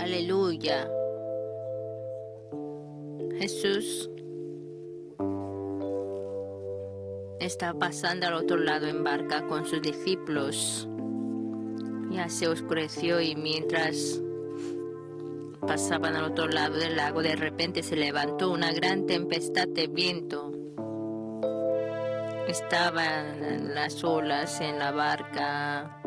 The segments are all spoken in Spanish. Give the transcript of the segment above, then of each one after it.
Aleluya. Jesús está pasando al otro lado en barca con sus discípulos. Ya se oscureció y mientras pasaban al otro lado del lago, de repente se levantó una gran tempestad de viento. Estaban las olas en la barca,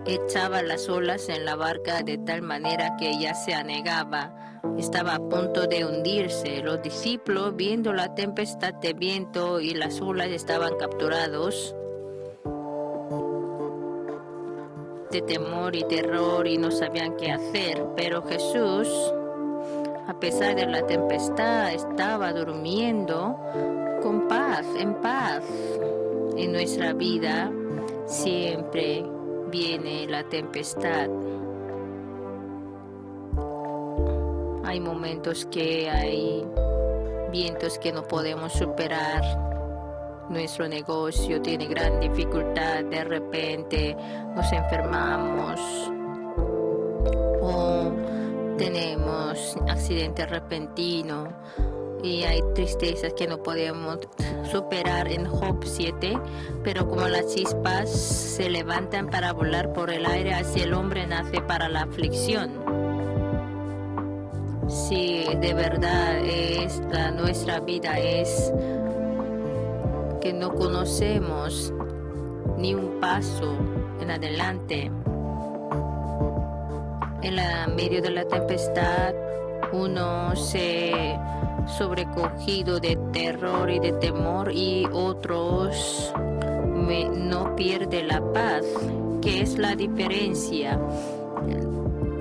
echaban las olas en la barca de tal manera que ya se anegaba, estaba a punto de hundirse. Los discípulos, viendo la tempestad de viento y las olas, estaban capturados de temor y terror y no sabían qué hacer. Pero Jesús, a pesar de la tempestad, estaba durmiendo con paz, en paz. En nuestra vida siempre viene la tempestad. Hay momentos que hay vientos que no podemos superar. Nuestro negocio tiene gran dificultad, de repente nos enfermamos o tenemos accidente repentino y hay tristezas que no podemos superar en Job 7, pero como las chispas se levantan para volar por el aire, así el hombre nace para la aflicción. Si de verdad nuestra vida es que no conocemos ni un paso en adelante, en medio de la tempestad uno se sobrecogido de terror y de temor, y otros no pierde la paz. ¿Qué es la diferencia?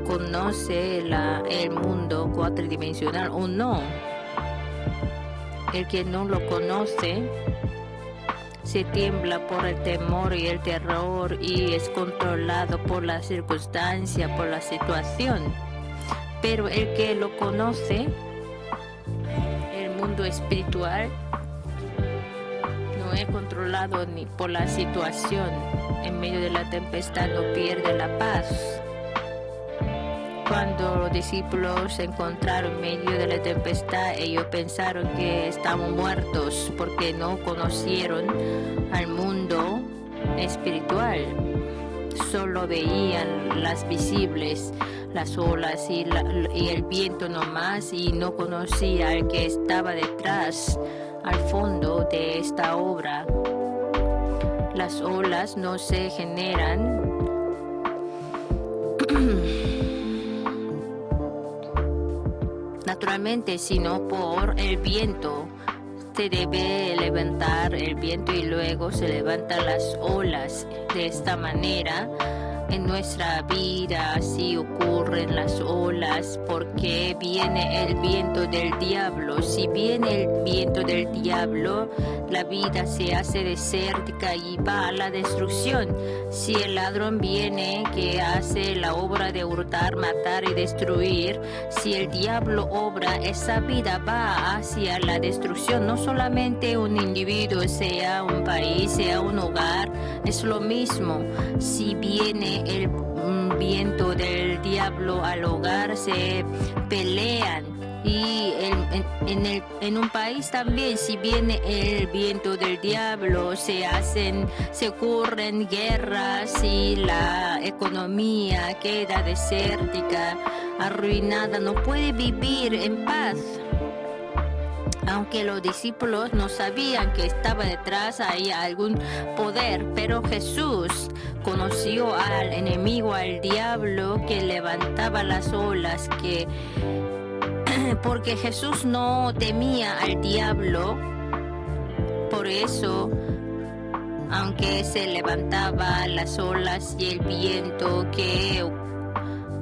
¿Conoce el mundo cuatridimensional o no? El que no lo conoce se tiembla por el temor y el terror y es controlado por la circunstancia, por la situación. Pero el que lo conoce, el mundo espiritual, no es controlado ni por la situación. En medio de la tempestad no pierde la paz. Cuando los discípulos se encontraron en medio de la tempestad, ellos pensaron que estaban muertos porque no conocieron al mundo espiritual. Solo veían las visibles, las olas y el viento nomás, y no conocía al que estaba detrás, al fondo de esta obra. Las olas no se generan naturalmente, sino por el viento. Se debe levantar el viento y luego se levantan las olas. De esta manera, en nuestra vida así ocurren las olas, porque viene el viento del diablo. Si viene el viento del diablo, la vida se hace desértica y va a la destrucción. Si el ladrón viene que hace la obra de hurtar, matar y destruir, si el diablo obra, esa vida va hacia la destrucción. No solamente un individuo, sea un país, sea un hogar, es lo mismo. Si viene el viento del diablo al hogar, se pelean. Y en un país también, si viene el viento del diablo, se ocurren guerras y la economía queda desértica, arruinada, no puede vivir en paz. Aunque los discípulos no sabían que estaba detrás ahí algún poder, pero Jesús conoció al enemigo, al diablo que levantaba las olas, porque Jesús no temía al diablo. Por eso, aunque se levantaban las olas y el viento que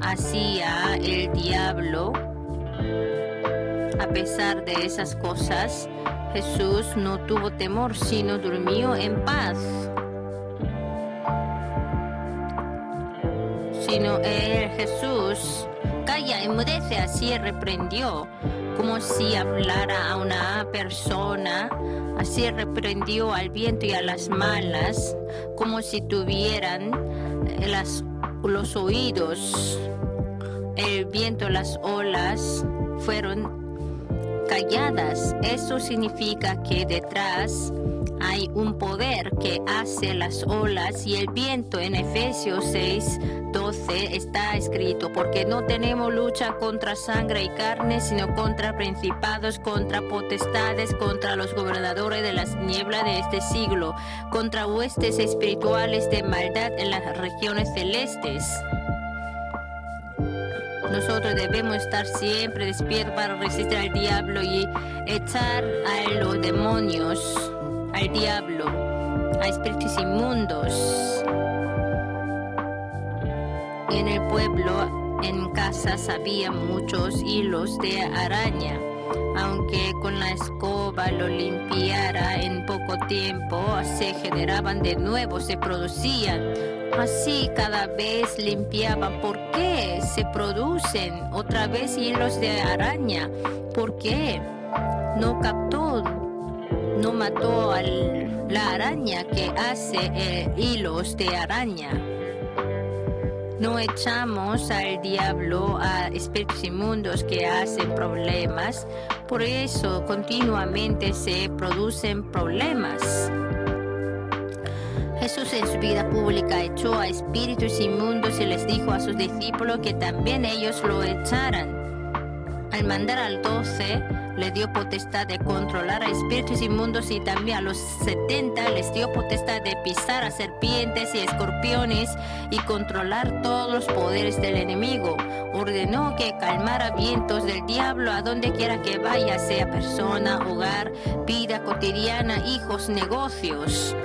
hacía el diablo, a pesar de esas cosas, Jesús no tuvo temor, sino durmió en paz. Jesús calla, enmudece, así reprendió, como si hablara a una persona, así reprendió al viento y a las malas, como si tuvieran los oídos. el viento, las olas fueron calladas. Eso significa que detrás hay un poder que hace las olas y el viento. En Efesios 6:12 está escrito: porque no tenemos lucha contra sangre y carne, sino contra principados, contra potestades, contra los gobernadores de las nieblas de este siglo, contra huestes espirituales de maldad en las regiones celestes. Nosotros debemos estar siempre despiertos para resistir al diablo y echar a los demonios, al diablo, a espíritus inmundos. En el pueblo, en casas, había muchos hilos de araña. Aunque con la escoba lo limpiara en poco tiempo, se generaban de nuevo, se producían. Así cada vez limpiaban. ¿Por qué se producen otra vez hilos de araña? ¿Por qué? No captó, no mató a la araña que hace hilos de araña. No echamos al diablo, a espíritus inmundos que hacen problemas. Por eso continuamente se producen problemas. Jesús en su vida pública echó a espíritus inmundos y les dijo a sus discípulos que también ellos lo echaran. Al mandar al 12, le dio potestad de controlar a espíritus inmundos, y también a los 70 les dio potestad de pisar a serpientes y escorpiones y controlar todos los poderes del enemigo. Ordenó que calmara vientos del diablo a donde quiera que vaya, sea persona, hogar, vida cotidiana, hijos, negocios.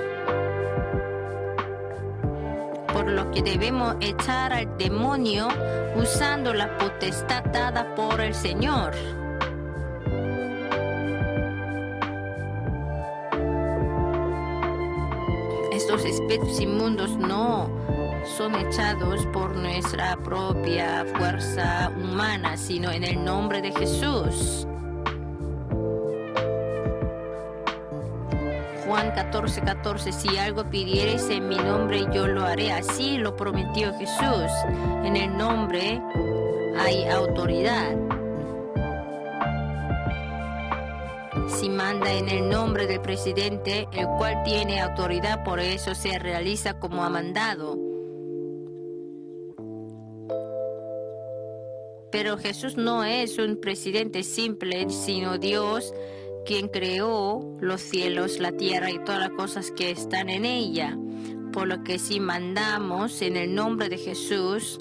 Por lo que debemos echar al demonio usando la potestad dada por el Señor. Estos espíritus inmundos no son echados por nuestra propia fuerza humana, sino en el nombre de Jesús. Juan 14:14: si algo pidiereis en mi nombre, yo lo haré. Así lo prometió Jesús. En el nombre hay autoridad. Si manda en el nombre del presidente, el cual tiene autoridad, por eso se realiza como ha mandado. Pero Jesús no es un presidente simple, sino Dios, quien creó los cielos, la tierra y todas las cosas que están en ella. Por lo que si mandamos en el nombre de Jesús,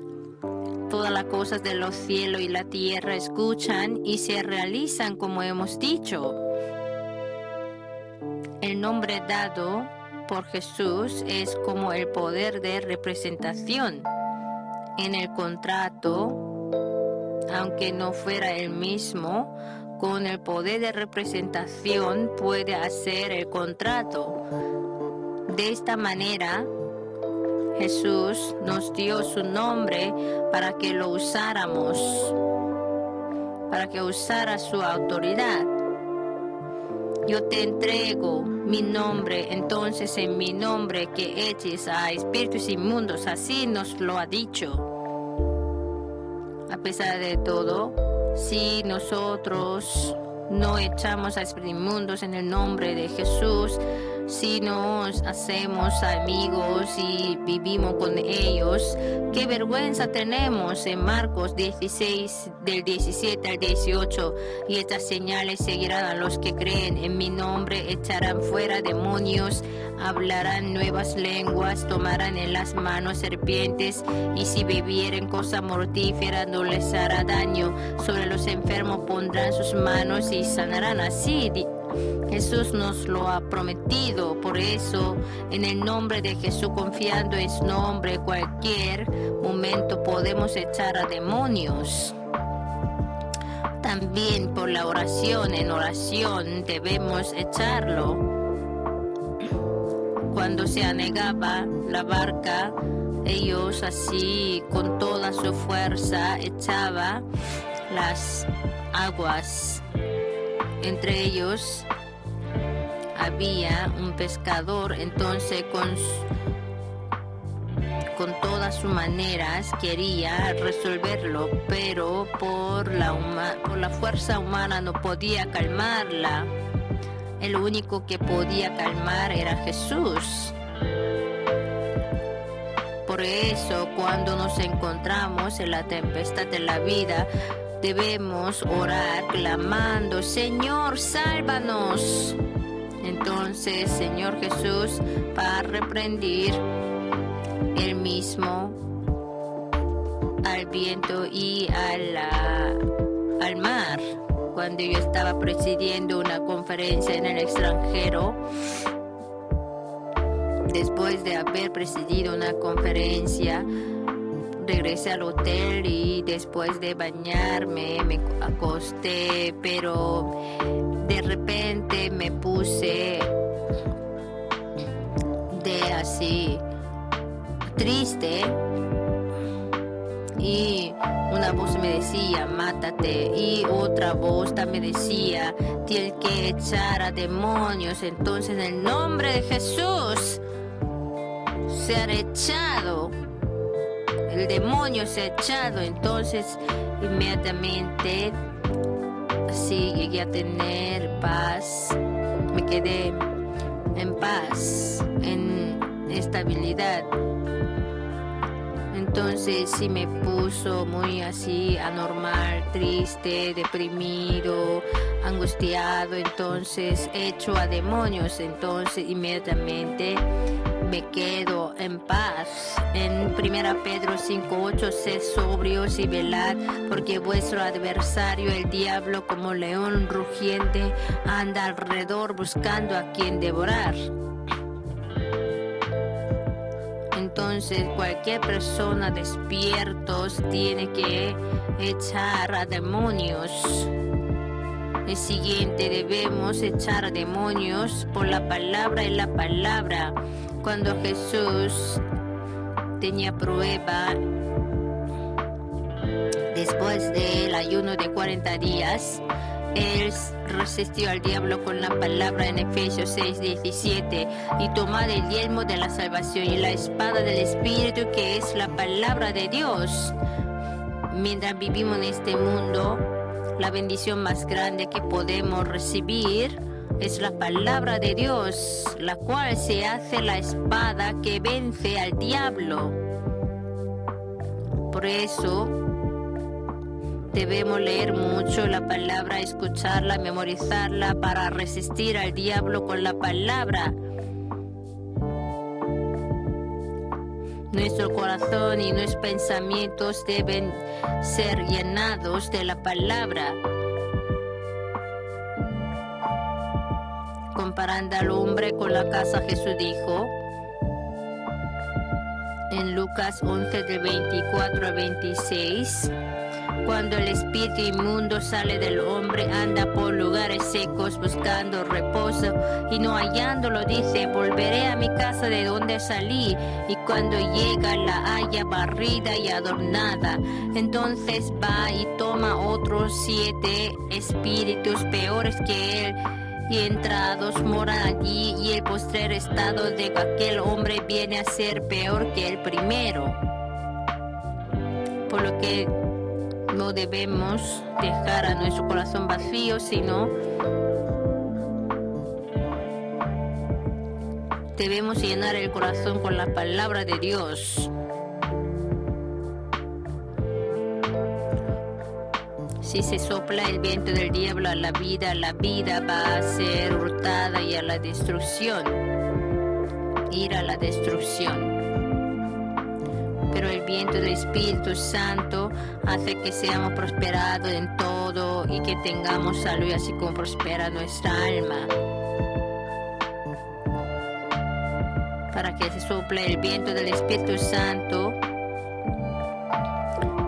todas las cosas de los cielos y la tierra escuchan y se realizan como hemos dicho. El nombre dado por Jesús es como el poder de representación. En el contrato, aunque no fuera el mismo, con el poder de representación puede hacer el contrato. De esta manera, Jesús nos dio su nombre para que lo usáramos, para que usara su autoridad. Yo te entrego mi nombre, entonces en mi nombre que eches a espíritus inmundos. Así nos lo ha dicho. A pesar de todo, si nosotros no echamos a espíritus inmundos en el nombre de Jesús, si nos hacemos amigos y vivimos con ellos, qué vergüenza tenemos. En Marcos 16, del 17 al 18, y estas señales seguirán a los que creen en mi nombre: echarán fuera demonios, hablarán nuevas lenguas, tomarán en las manos serpientes, y si bebieren cosa mortífera no les hará daño. Sobre los enfermos pondrán sus manos y sanarán. Así Jesús nos lo ha prometido. Por eso, en el nombre de Jesús, confiando en su nombre, cualquier momento podemos echar a demonios. También por la oración, en oración debemos echarlo. Cuando se anegaba la barca, ellos así con toda su fuerza echaban las aguas. Entre ellos con todas sus maneras quería resolverlo, pero por la fuerza humana no podía calmarla. El único que podía calmar era Jesús. Por eso, cuando nos encontramos en la tempestad de la vida, debemos orar clamando: Señor, sálvanos. Entonces, Señor Jesús va a reprender Él mismo al viento y al mar. Cuando yo estaba presidiendo una conferencia en el extranjero, después de haber presidido una conferencia, regresé al hotel y después de bañarme me acosté, pero de repente me puse así triste y una voz me decía: mátate, y otra voz también decía: tienes que echar a demonios. Entonces, en el nombre de Jesús, se ha echado, el demonio se ha echado. Entonces, inmediatamente así llegué a tener paz, me quedé en paz, en estabilidad. Entonces sí me puso muy así anormal, triste, deprimido, angustiado. Entonces echo a demonios. Entonces inmediatamente me quedo en paz. En 1 Pedro 5:8: sed sobrios y velad, porque vuestro adversario el diablo, como león rugiente, anda alrededor buscando a quien devorar. Entonces cualquier persona despiertos tiene que echar a demonios. El siguiente: debemos echar a demonios por la palabra y la palabra. Cuando Jesús tenía prueba, después del ayuno de 40 días, Él resistió al diablo con la palabra en Efesios 6:17: y tomad el yelmo de la salvación y la espada del Espíritu, que es la palabra de Dios. Mientras vivimos en este mundo, la bendición más grande que podemos recibir es la palabra de Dios, la cual se hace la espada que vence al diablo. Por eso debemos leer mucho la palabra, escucharla, memorizarla para resistir al diablo con la palabra. Nuestro corazón y nuestros pensamientos deben ser llenados de la palabra. Comparando al hombre con la casa, Jesús dijo en Lucas 11 del 24 al 26: cuando el espíritu inmundo sale del hombre, anda por lugares secos buscando reposo, y no hallándolo dice: volveré a mi casa de donde salí. Y cuando llega, la halla barrida y adornada. Entonces va y toma otros 7 espíritus peores que él, y entrados moran allí, y el postrer estado de aquel hombre viene a ser peor que el primero. Por lo que no debemos dejar a nuestro corazón vacío, sino debemos llenar el corazón con la palabra de Dios. Si se sopla el viento del diablo a la vida va a ser hurtada y a la destrucción, ir a la destrucción. Pero el viento del Espíritu Santo hace que seamos prosperados en todo y que tengamos salud, así como prospera nuestra alma. Para que se sople el viento del Espíritu Santo,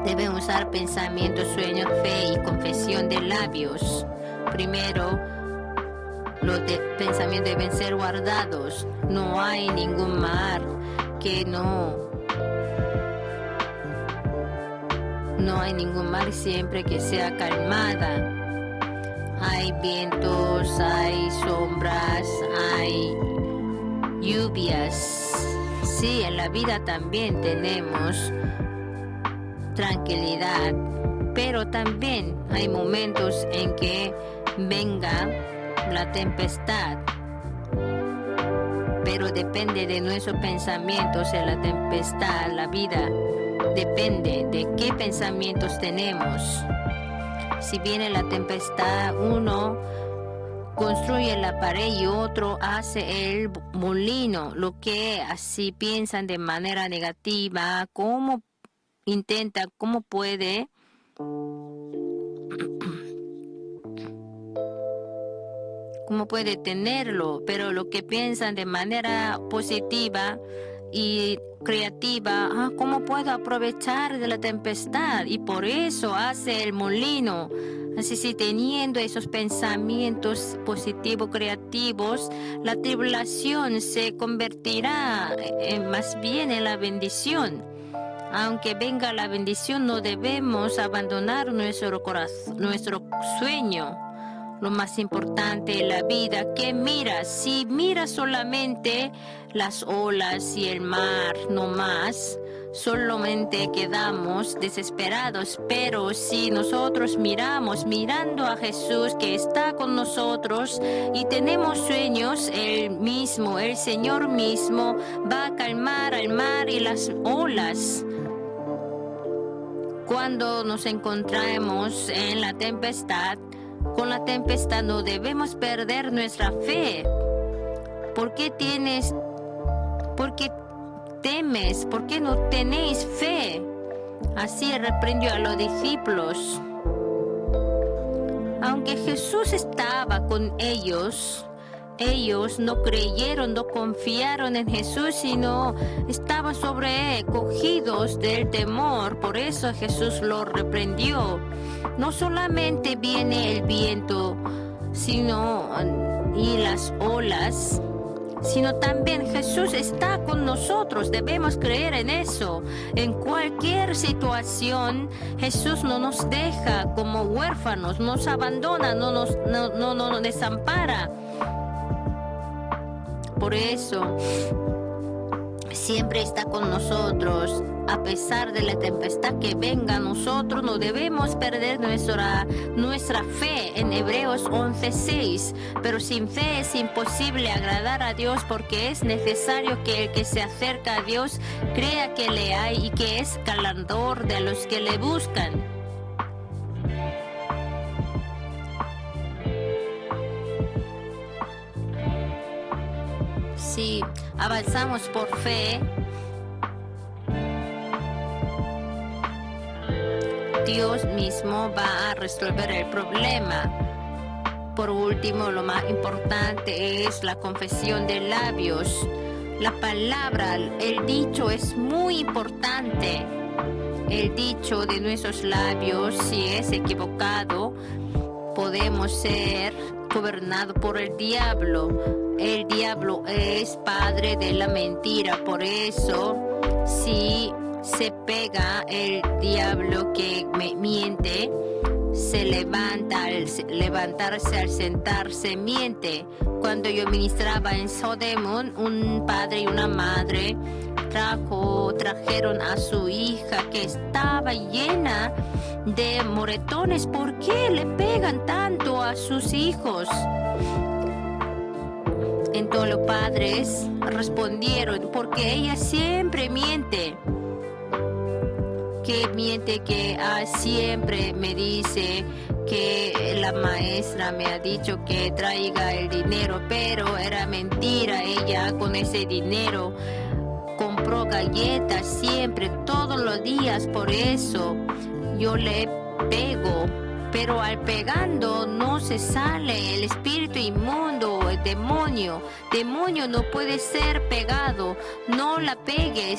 debemos usar pensamientos, sueños, fe y confesión de labios. Primero, los pensamientos deben ser guardados. No hay ningún mar que no hay ningún mar siempre que sea calmada. Hay vientos, hay sombras, hay lluvias, Sí, en la vida también tenemos tranquilidad, pero también hay momentos en que venga la tempestad. Pero depende de nuestros pensamientos en la tempestad, la vida depende de qué pensamientos tenemos. Si viene la tempestad, uno construye la pared y otro hace el molino. Lo que así piensan de manera negativa, cómo puede tenerlo, pero lo que piensan de manera positiva y creativa, ¿cómo puedo aprovechar de la tempestad? Y por eso hace el molino. Así, si teniendo esos pensamientos positivos, creativos, la tribulación se convertirá más bien en la bendición. Aunque venga la bendición, no debemos abandonar nuestro corazón, nuestro sueño. Lo más importante en la vida, que mira, si mira solamente las olas y el mar, no más, solamente quedamos desesperados. Pero si nosotros mirando a Jesús que está con nosotros y tenemos sueños, el Señor mismo va a calmar al mar y las olas. Cuando nos encontramos en la tempestad, con la tempestad no debemos perder nuestra fe. ¿Por qué temes? ¿Por qué no tenéis fe? Así reprendió a los discípulos. Aunque Jesús estaba con ellos no creyeron, no confiaron en Jesús, sino estaban sobrecogidos del temor. Por eso Jesús los reprendió. No solamente viene el viento, y las olas, sino también Jesús está con nosotros. Debemos creer en eso. En cualquier situación, Jesús no nos deja como huérfanos, nos abandona, no nos desampara. Por eso siempre está con nosotros. A pesar de la tempestad que venga a nosotros, no debemos perder nuestra fe. En Hebreos 11:6. Pero sin fe es imposible agradar a Dios, porque es necesario que el que se acerca a Dios crea que le hay y que es galardonador de los que le buscan. Si avanzamos por fe, Dios mismo va a resolver el problema. Por último, lo más importante es la confesión de labios. La palabra, el dicho es muy importante. El dicho de nuestros labios, si es equivocado, podemos ser gobernados por el diablo. El diablo es padre de la mentira. Por eso, si se pega el diablo que me miente, se levanta al levantarse, al sentarse, miente. Cuando yo ministraba en Sodemon, un padre y una madre trajeron a su hija que estaba llena de moretones. ¿Por qué le pegan tanto a sus hijos? Entonces los padres respondieron: porque ella siempre miente. Que miente, que siempre me dice que la maestra me ha dicho que traiga el dinero, pero era mentira. Ella con ese dinero compró galletas siempre, todos los días. Por eso yo le pego, pero al pegando no se sale el espíritu inmundo, el demonio. Demonio no puede ser pegado. No la peguen,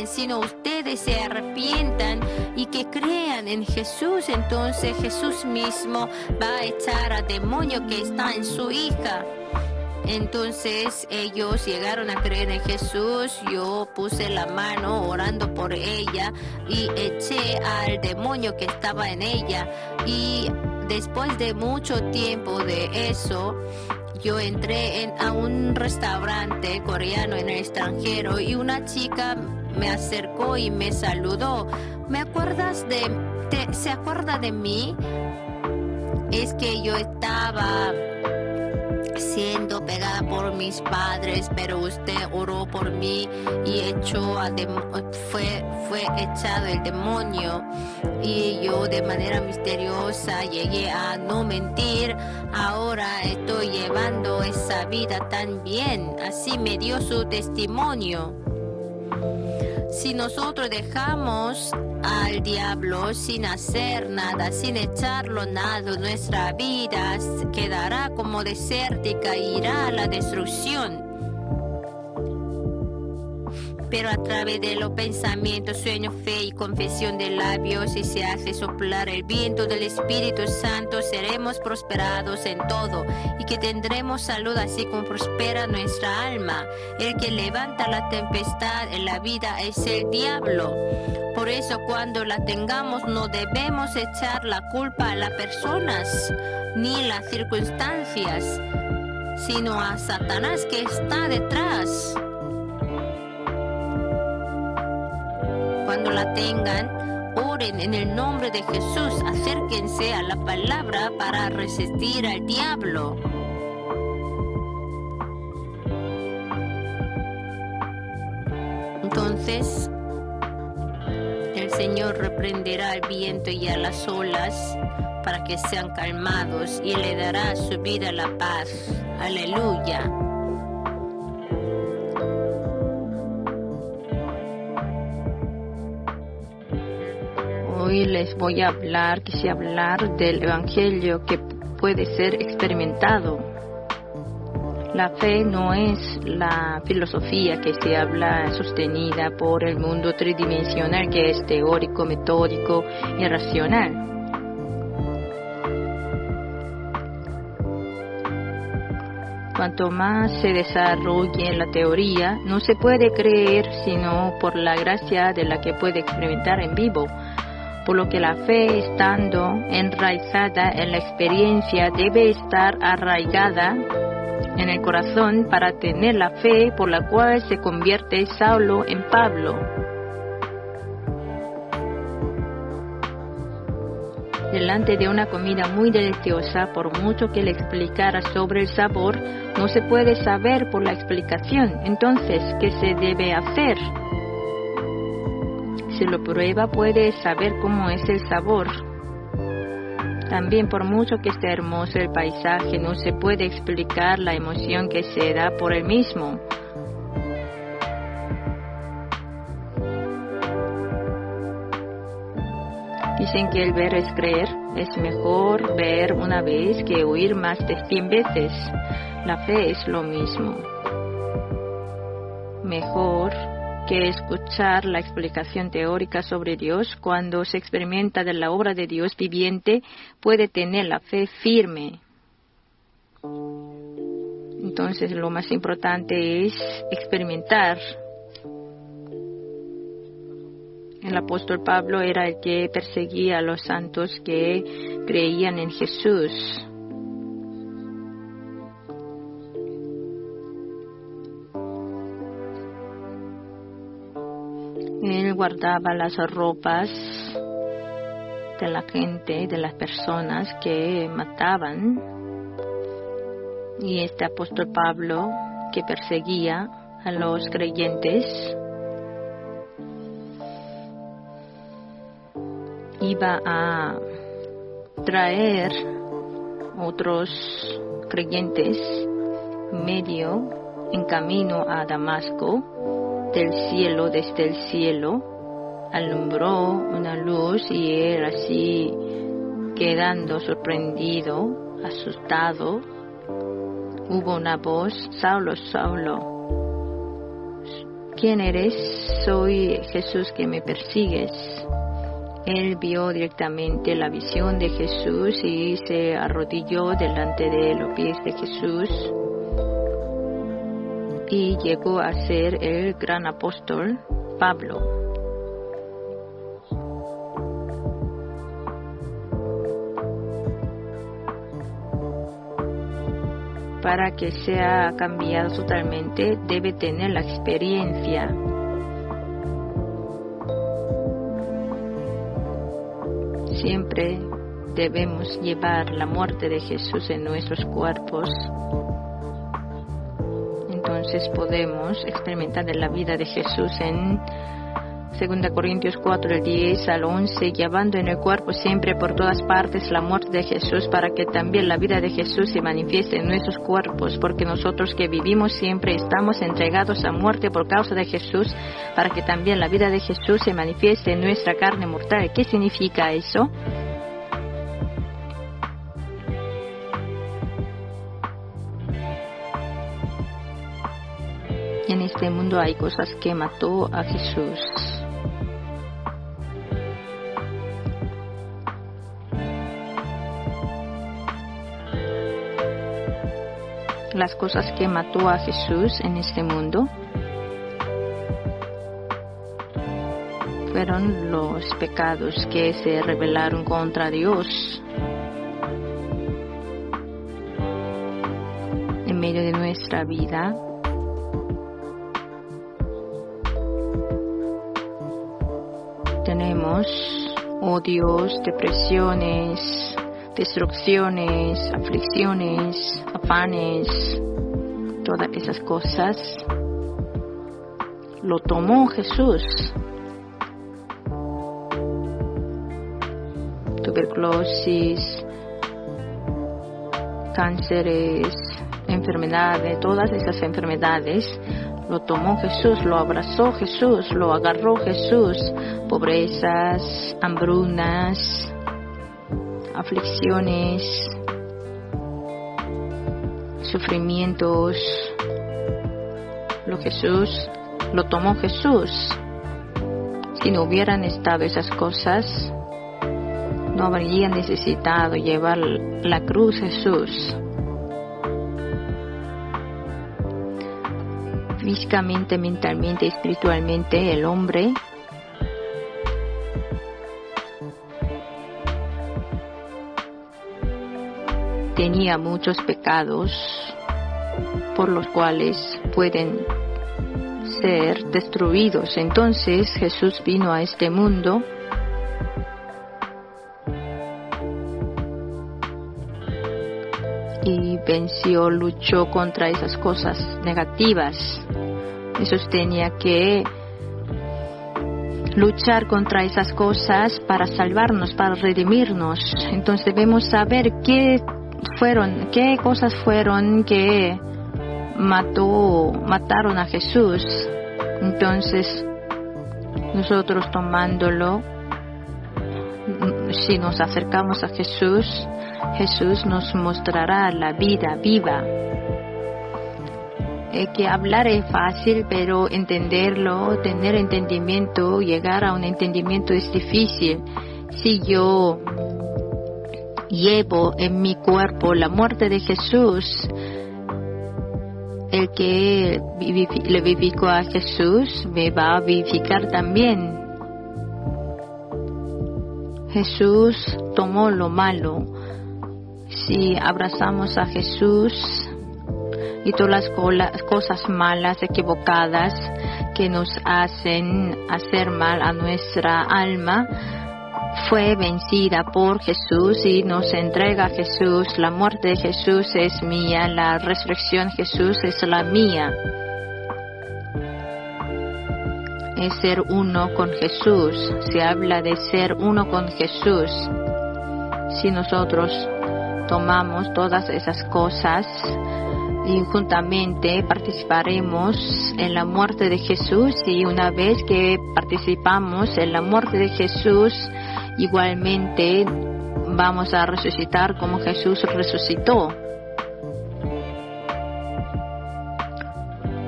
sino ustedes se arrepientan y que crean en Jesús. Entonces Jesús mismo va a echar al demonio que está en su hija. Entonces ellos llegaron a creer en Jesús. Yo puse la mano orando por ella y eché al demonio que estaba en ella. Y después de mucho tiempo de eso, yo entré a un restaurante coreano en el extranjero y una chica me acercó y me saludó. ¿Se acuerda de mí? Es que yo estaba siendo pegada por mis padres, pero usted oró por mí y fue echado el demonio, y yo de manera misteriosa llegué a no mentir. Ahora estoy llevando esa vida tan bien. Así me dio su testimonio. Si nosotros dejamos al diablo sin hacer nada, sin echarlo nada, nuestra vida quedará como desértica e irá a la destrucción. Pero a través de los pensamientos, sueños, fe y confesión de labios, y se hace soplar el viento del Espíritu Santo, seremos prosperados en todo y que tendremos salud así como prospera nuestra alma. El que levanta la tempestad en la vida es el diablo. Por eso cuando la tengamos no debemos echar la culpa a las personas ni las circunstancias, sino a Satanás que está detrás. Cuando la tengan, oren en el nombre de Jesús, acérquense a la palabra para resistir al diablo. Entonces, el Señor reprenderá al viento y a las olas para que sean calmados y le dará a su vida la paz. Aleluya. Hoy les voy a quisiera hablar del Evangelio que puede ser experimentado. La fe no es la filosofía que se habla sostenida por el mundo tridimensional, que es teórico, metódico y racional. Cuanto más se desarrolle la teoría, no se puede creer sino por la gracia de la que puede experimentar en vivo. Por lo que la fe, estando enraizada en la experiencia, debe estar arraigada en el corazón para tener la fe por la cual se convierte Saulo en Pablo. Delante de una comida muy deliciosa, por mucho que le explicara sobre el sabor, no se puede saber por la explicación. Entonces, ¿qué se debe hacer? Si lo prueba, puede saber cómo es el sabor. También, por mucho que esté hermoso el paisaje, no se puede explicar la emoción que se da por el mismo. Dicen que el ver es creer. Es mejor ver una vez que oír más de 100 veces. La fe es lo mismo. Mejor que escuchar la explicación teórica sobre Dios, cuando se experimenta de la obra de Dios viviente, puede tener la fe firme. Entonces, lo más importante es experimentar. El apóstol Pablo era el que perseguía a los santos que creían en Jesús. Él guardaba las ropas de la gente, de las personas que mataban. Y este apóstol Pablo, que perseguía a los creyentes, iba a traer otros creyentes en camino a Damasco. Del cielo, desde el cielo, alumbró una luz y él así, quedando sorprendido, asustado, hubo una voz: Saulo, Saulo, ¿quién eres? Soy Jesús que me persigues. Él vio directamente la visión de Jesús y se arrodilló delante de los pies de Jesús. Y llegó a ser el gran apóstol Pablo. Para que sea cambiado totalmente, debe tener la experiencia. Siempre debemos llevar la muerte de Jesús en nuestros cuerpos. Entonces podemos experimentar de la vida de Jesús en 2 Corintios 4, del 10 al 11, llevando en el cuerpo siempre por todas partes la muerte de Jesús, para que también la vida de Jesús se manifieste en nuestros cuerpos, porque nosotros que vivimos siempre estamos entregados a muerte por causa de Jesús, para que también la vida de Jesús se manifieste en nuestra carne mortal. ¿Qué significa eso? En este mundo hay cosas que mató a Jesús. Las cosas que mató a Jesús en este mundo fueron los pecados que se rebelaron contra Dios. En medio de nuestra vida, tenemos odios, depresiones, destrucciones, aflicciones, afanes, todas esas cosas. Lo tomó Jesús. Tuberculosis, cánceres, enfermedades, todas esas enfermedades lo tomó Jesús, lo abrazó Jesús, lo agarró Jesús. Pobrezas, hambrunas, aflicciones, sufrimientos, lo tomó Jesús. Si no hubieran estado esas cosas, no habría necesitado llevar la cruz Jesús. Físicamente, mentalmente, espiritualmente, el hombre tenía muchos pecados por los cuales pueden ser destruidos. Entonces Jesús vino a este mundo y venció, luchó contra esas cosas negativas. Jesús tenía que luchar contra esas cosas para salvarnos, para redimirnos. Entonces debemos saber qué cosas fueron que mataron a Jesús. Entonces nosotros tomándolo, si nos acercamos a Jesús, Jesús nos mostrará la vida viva. Que hablar es fácil, pero entenderlo, tener entendimiento, llegar a un entendimiento es difícil. Si yo llevo en mi cuerpo la muerte de Jesús, el que le vivificó a Jesús me va a vivificar también. Jesús tomó lo malo. Si abrazamos a Jesús y todas las cosas malas, equivocadas, que nos hacen hacer mal a nuestra alma, fue vencida por Jesús y nos entrega a Jesús. La muerte de Jesús es mía, la resurrección de Jesús es la mía. Es ser uno con Jesús. Se habla de ser uno con Jesús. Si nosotros tomamos todas esas cosas y juntamente participaremos en la muerte de Jesús, y una vez que participamos en la muerte de Jesús, igualmente vamos a resucitar como Jesús resucitó.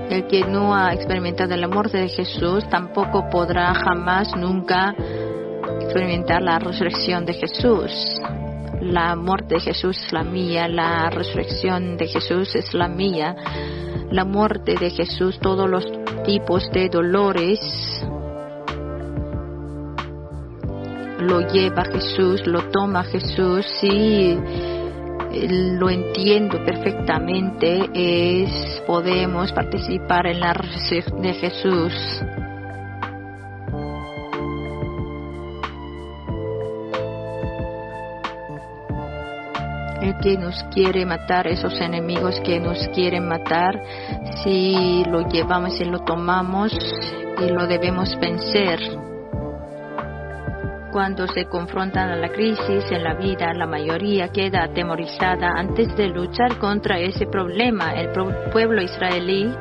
El que no ha experimentado la muerte de Jesús tampoco podrá jamás, nunca experimentar la resurrección de Jesús. La muerte de Jesús es la mía, la resurrección de Jesús es la mía. La muerte de Jesús, todos los tipos de dolores, lo lleva Jesús, lo toma Jesús. Y lo entiendo perfectamente, podemos participar en la resurrección de Jesús. El que nos quiere matar, esos enemigos que nos quieren matar, si lo llevamos y lo tomamos y lo debemos vencer. Cuando se confrontan a la crisis en la vida, la mayoría queda atemorizada antes de luchar contra ese problema. El pueblo israelí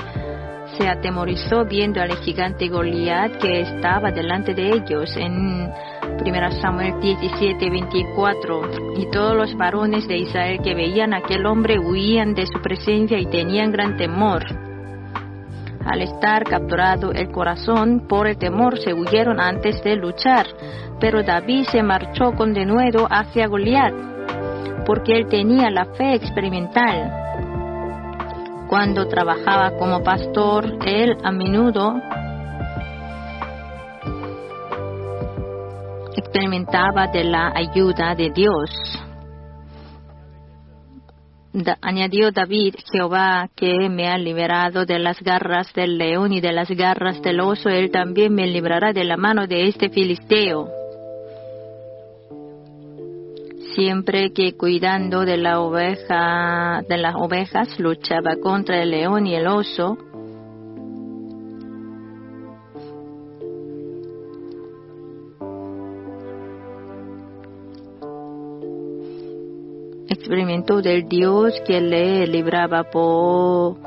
se atemorizó viendo al gigante Goliat que estaba delante de ellos en 1 Samuel 17:24. Y todos los varones de Israel que veían a aquel hombre huían de su presencia y tenían gran temor. Al estar capturado el corazón por el temor, se huyeron antes de luchar. Pero David se marchó con denuedo hacia Goliat, porque él tenía la fe experimental. Cuando trabajaba como pastor, él a menudo experimentaba de la ayuda de Dios. Añadió David: Jehová, que me ha liberado de las garras del león y de las garras del oso, él también me librará de la mano de este filisteo. Siempre que cuidando de las ovejas luchaba contra el león y el oso, experimentó del Dios que le libraba. Por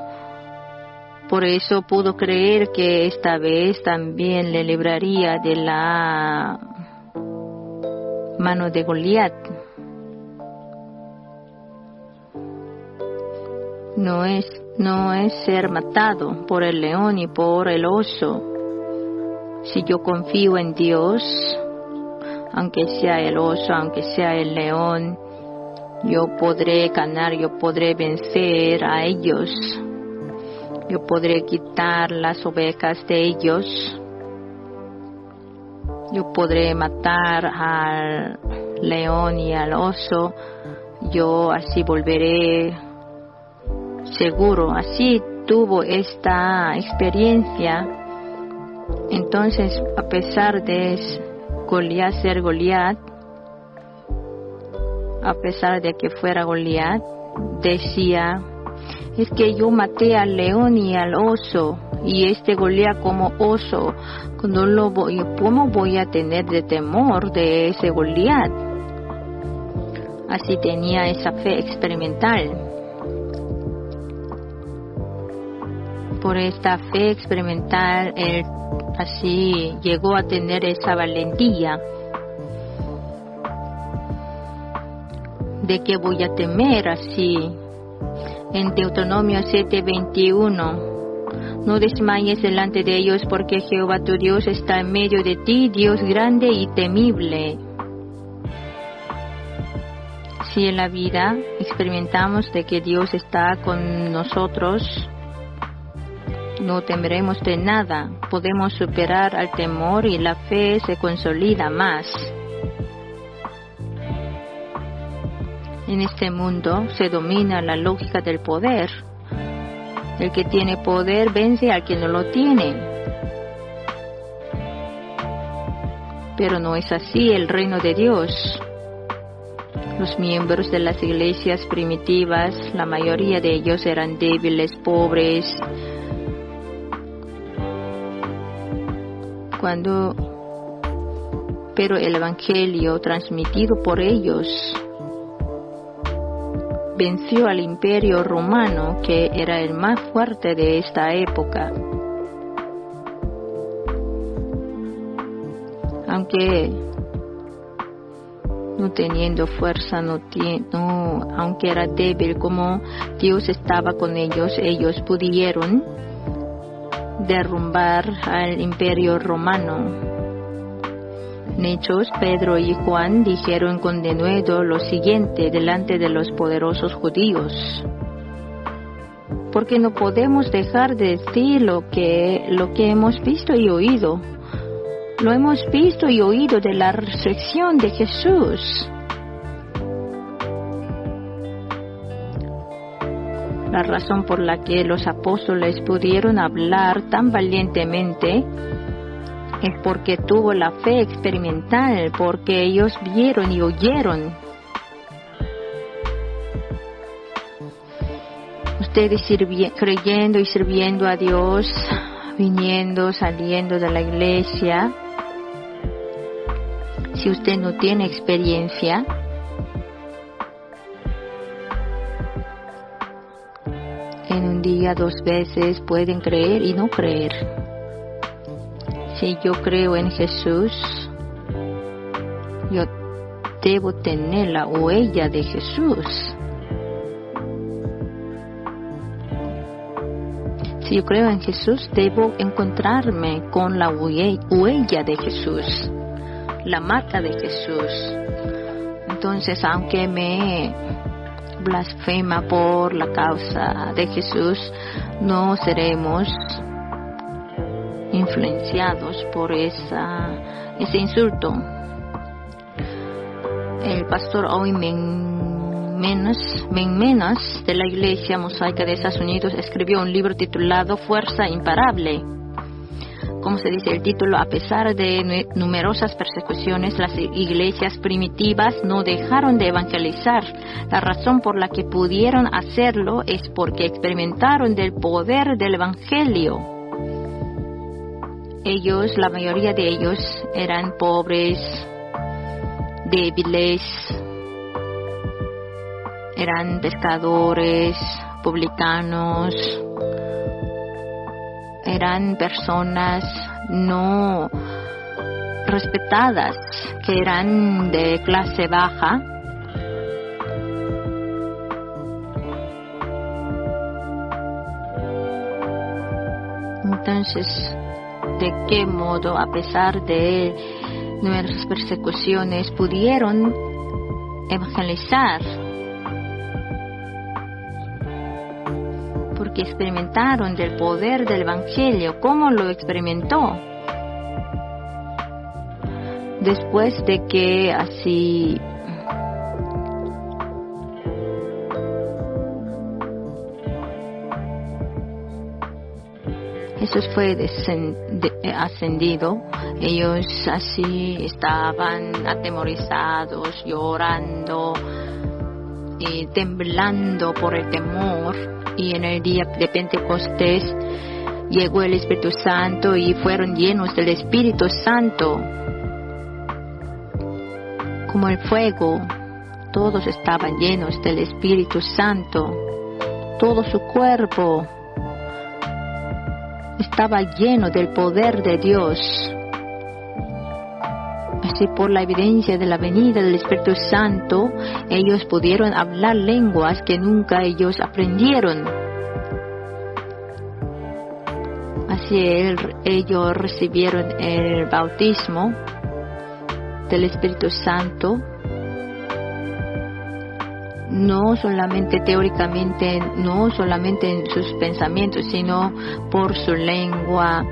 eso pudo creer que esta vez también le libraría de la mano de Goliat. No es ser matado por el león y por el oso. Si yo confío en Dios, aunque sea el oso, aunque sea el león, yo podré ganar, yo podré vencer a ellos. Yo podré quitar las ovejas de ellos. Yo podré matar al león y al oso. Yo así volveré seguro. Así tuvo esta experiencia. Entonces, a pesar de Goliat ser Goliat, a pesar de que fuera Goliat, decía: es que yo maté al león y al oso, y este Goliat como oso, ¿cómo voy a tener de temor de ese Goliat? Así tenía esa fe experimental. Por esta fe experimental, él así llegó a tener esa valentía. ¿De qué voy a temer así? En Deuteronomio 7:21, no desmayes delante de ellos, porque Jehová tu Dios está en medio de ti, Dios grande y temible. Si en la vida experimentamos de que Dios está con nosotros, no temeremos de nada. Podemos superar al temor y la fe se consolida más. En este mundo se domina la lógica del poder. El que tiene poder vence al que no lo tiene. Pero no es así el reino de Dios. Los miembros de las iglesias primitivas, la mayoría de ellos eran débiles, pobres. Pero el evangelio transmitido por ellos venció al imperio romano, que era el más fuerte de esta época. Aunque no teniendo fuerza, aunque era débil, como Dios estaba con ellos, ellos pudieron derrumbar al imperio romano. En Hechos, Pedro y Juan dijeron con denuedo lo siguiente delante de los poderosos judíos: porque no podemos dejar de decir lo que hemos visto y oído. Lo hemos visto y oído de la resurrección de Jesús. La razón por la que los apóstoles pudieron hablar tan valientemente es porque tuvo la fe experimental, porque ellos vieron y oyeron. Ustedes creyendo y sirviendo a Dios, viniendo, saliendo de la iglesia, si usted no tiene experiencia, en un día 2 veces pueden creer y no creer. Si yo creo en Jesús, yo debo tener la huella de Jesús. Si yo creo en Jesús, debo encontrarme con la huella de Jesús, la marca de Jesús. Entonces, aunque me blasfema por la causa de Jesús, no seremos influenciados por ese insulto. El pastor Owen Menas de la Iglesia Mosaica de Estados Unidos escribió un libro titulado Fuerza Imparable. Como se dice el título, a pesar de numerosas persecuciones, las iglesias primitivas no dejaron de evangelizar. La razón por la que pudieron hacerlo es porque experimentaron del poder del evangelio. Ellos, la mayoría de ellos, eran pobres, débiles, eran pescadores, publicanos, eran personas no respetadas, que eran de clase baja. Entonces, ¿de qué modo, a pesar de numerosas persecuciones, pudieron evangelizar? Porque experimentaron del poder del evangelio. ¿Cómo lo experimentó? Después de que así Jesús fue ascendido, ellos así estaban atemorizados, llorando y temblando por el temor. Y en el día de Pentecostés llegó el Espíritu Santo y fueron llenos del Espíritu Santo. Como el fuego, todos estaban llenos del Espíritu Santo. Todo su cuerpo estaba lleno del poder de Dios. Así, por la evidencia de la venida del Espíritu Santo, ellos pudieron hablar lenguas que nunca ellos aprendieron. Así, ellos recibieron el bautismo del Espíritu Santo, no solamente teóricamente, no solamente en sus pensamientos, sino por su lengua,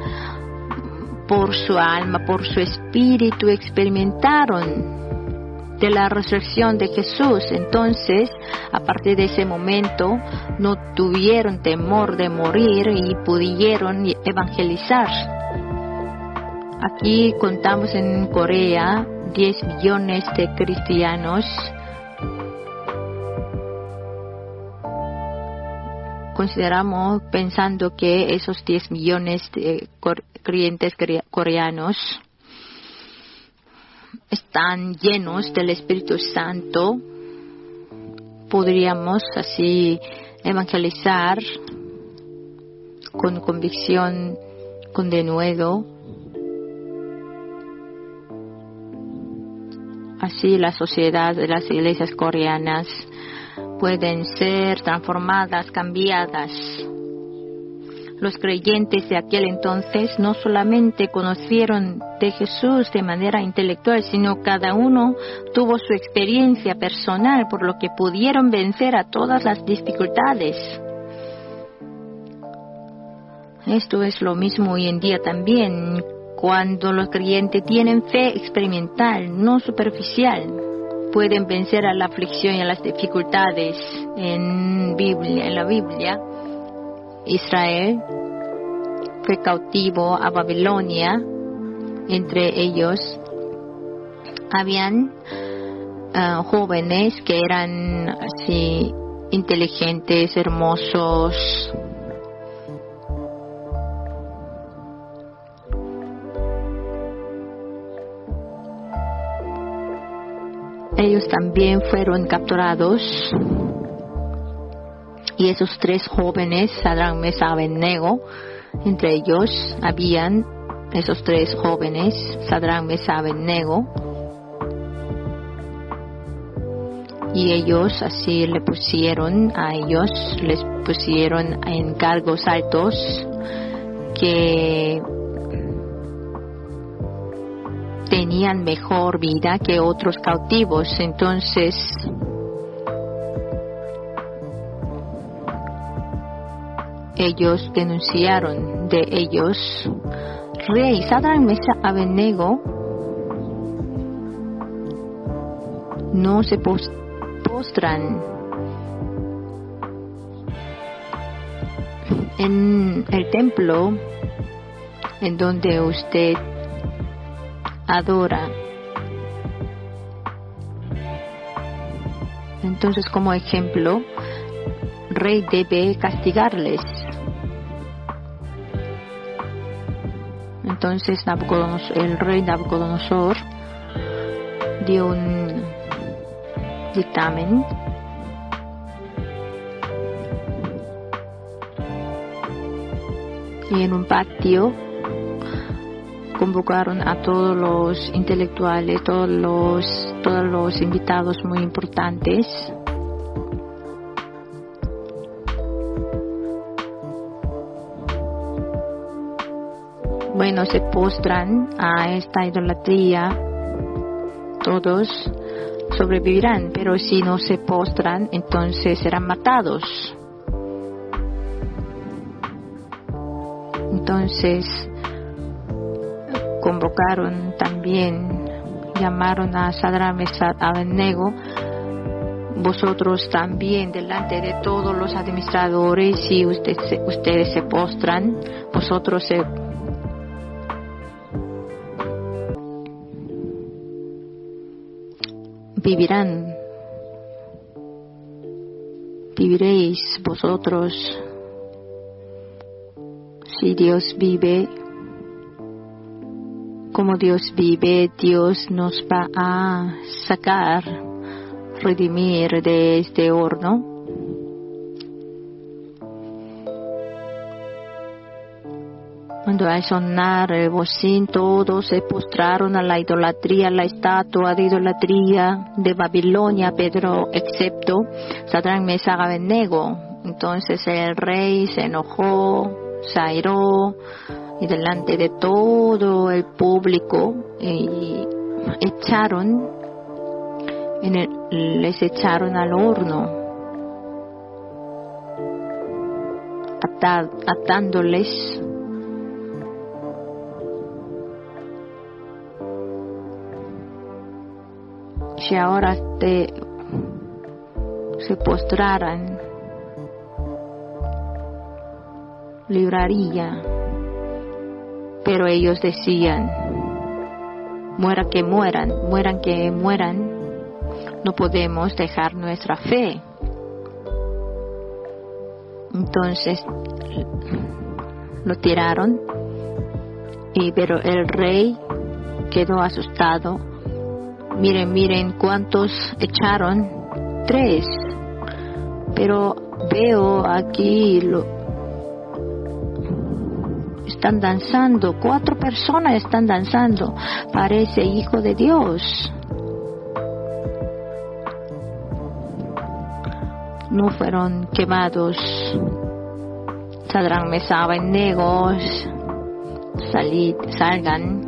por su alma, por su espíritu, experimentaron de la resurrección de Jesús. Entonces, a partir de ese momento, no tuvieron temor de morir y pudieron evangelizar. Aquí contamos en Corea 10 millones de cristianos. Consideramos, pensando que esos 10 millones de creyentes coreanos están llenos del Espíritu Santo, podríamos así evangelizar con convicción, con denuedo. Así la sociedad de las iglesias coreanas pueden ser transformadas, cambiadas. Los creyentes de aquel entonces no solamente conocieron de Jesús de manera intelectual, sino cada uno tuvo su experiencia personal, por lo que pudieron vencer a todas las dificultades. Esto es lo mismo hoy en día también, cuando los creyentes tienen fe experimental, no superficial. pueden vencer a la aflicción y a las dificultades. En la Biblia, Israel fue cautivo a Babilonia. Entre ellos habían jóvenes que eran así inteligentes, hermosos. Ellos también fueron capturados. Y esos 3 jóvenes, Sadrach, Mesach, Abednego, entre ellos habían esos 3 jóvenes, Sadrach, Mesach, Abednego. Y ellos así les pusieron en cargos altos que tenían mejor vida que otros cautivos. Entonces ellos denunciaron de ellos: Rey, Sadrach, Mesach, Abednego no se postran en el templo en donde usted adora. Entonces, como ejemplo, Rey debe castigarles. Entonces el rey Nabucodonosor dio un dictamen y en un patio convocaron a todos los intelectuales, todos los invitados muy importantes. Bueno, se postran a esta idolatría, todos sobrevivirán, pero si no se postran, entonces serán matados. Entonces convocaron también, llamaron a Sadrach, Mesach, Abednego: vosotros también delante de todos los administradores, si ustedes se postran, vosotros viviréis vosotros. Si Dios vive, como Dios vive, Dios nos va a redimir de este horno. Cuando al sonar el bocín, todos se postraron a la idolatría, a la estatua de idolatría de Babilonia, pero excepto Sadrach, Mesach, Abednego. Entonces el rey se enojó, se airó, y delante de todo el público les echaron al horno, atándoles. Si ahora se postraran, libraría. Pero ellos decían: mueran que mueran, no podemos dejar nuestra fe. Entonces lo tiraron, pero el rey quedó asustado. Miren cuántos echaron, 3. Pero veo aquí están danzando, 4 personas están danzando, parece hijo de Dios. No fueron quemados. Sadrach, Mesach, Abednego salgan.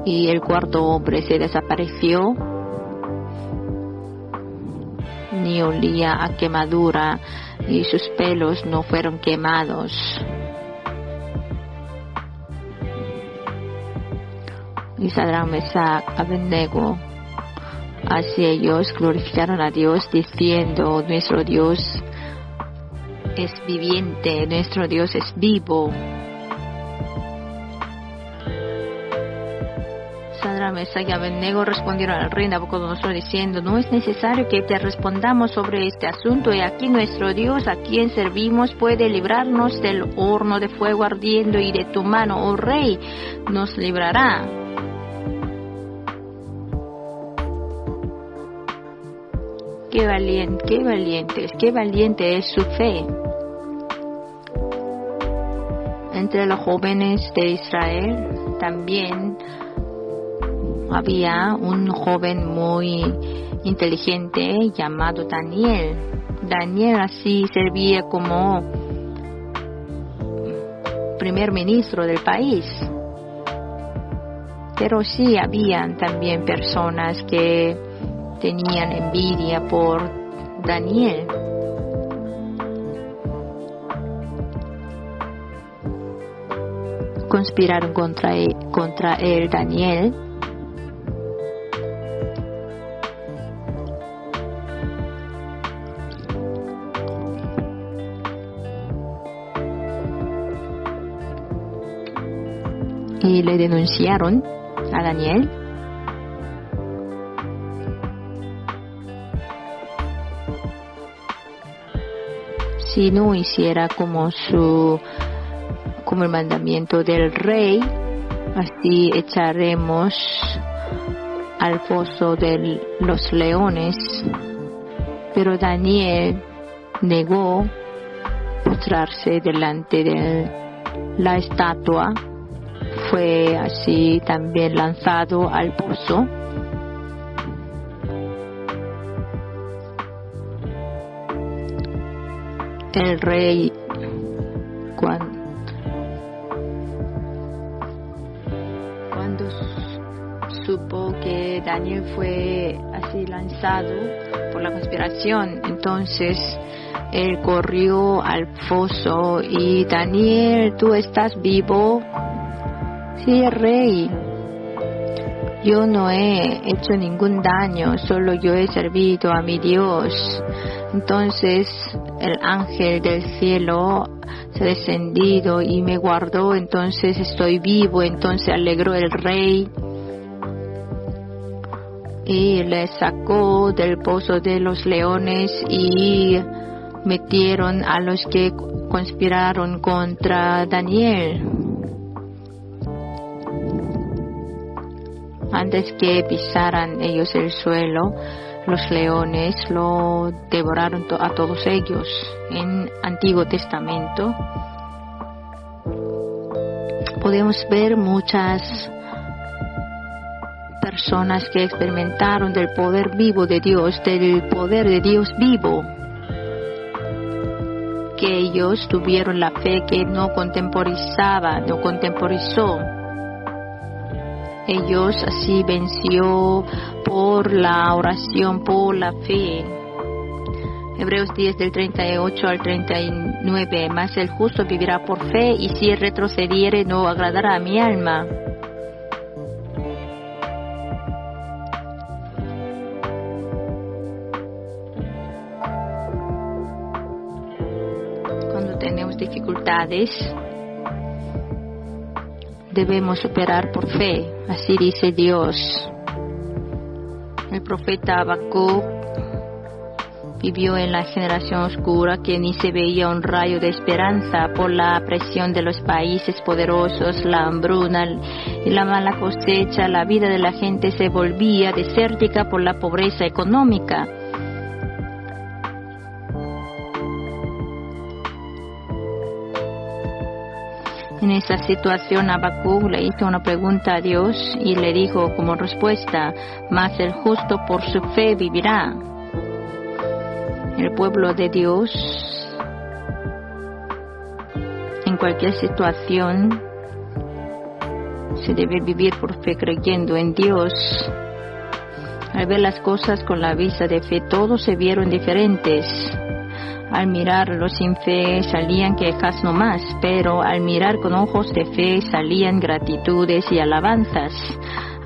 Y el 4º hombre se desapareció. Ni olía a quemadura y sus pelos no fueron quemados. Y Sadrach, Mesach, Abednego Así ellos glorificaron a Dios diciendo: nuestro Dios es viviente, nuestro Dios es vivo. Sadrach, Mesach y Abednego respondieron al rey Nabucodonosor diciendo: no es necesario que te respondamos sobre este asunto, y aquí nuestro Dios, a quien servimos, puede librarnos del horno de fuego ardiendo, y de tu mano, oh rey, nos librará. Qué valiente es su fe. Entre los jóvenes de Israel también había un joven muy inteligente llamado Daniel. Daniel así servía como primer ministro del país. Pero sí habían también personas que tenían envidia por Daniel. Conspiraron contra él, Daniel. Y le denunciaron a Daniel. Si no hiciera como el mandamiento del rey, así echaremos al foso de los leones. Pero Daniel negó postrarse delante de la estatua. Fue así también lanzado al pozo. El rey, cuando supo que Daniel fue así lanzado por la conspiración, entonces él corrió al foso y: Daniel, ¿tú estás vivo? Sí, rey. Yo no he hecho ningún daño, solo yo he servido a mi Dios. Entonces el ángel del cielo se ha descendido y me guardó, entonces estoy vivo. Entonces alegró el rey y le sacó del pozo de los leones y metieron a los que conspiraron contra Daniel. Antes que pisaran ellos el suelo, los leones lo devoraron a todos ellos. En Antiguo Testamento podemos ver muchas personas que experimentaron del poder vivo de Dios, del poder de Dios vivo, que ellos tuvieron la fe que no contemporizó. Ellos así venció por la oración, por la fe. Hebreos 10 del 38 al 39. Mas el justo vivirá por fe, y si retrocediere no agradará a mi alma. Cuando tenemos dificultades, debemos superar por fe, así dice Dios. El profeta Habacuc vivió en la generación oscura que ni se veía un rayo de esperanza por la presión de los países poderosos, la hambruna y la mala cosecha. La vida de la gente se volvía desértica por la pobreza económica. En esa situación, Habacuc le hizo una pregunta a Dios y le dijo como respuesta: mas el justo por su fe vivirá. El pueblo de Dios, en cualquier situación, se debe vivir por fe creyendo en Dios. Al ver las cosas con la vista de fe, todos se vieron diferentes. Al mirarlo sin fe salían quejas nomás, pero al mirar con ojos de fe salían gratitudes y alabanzas.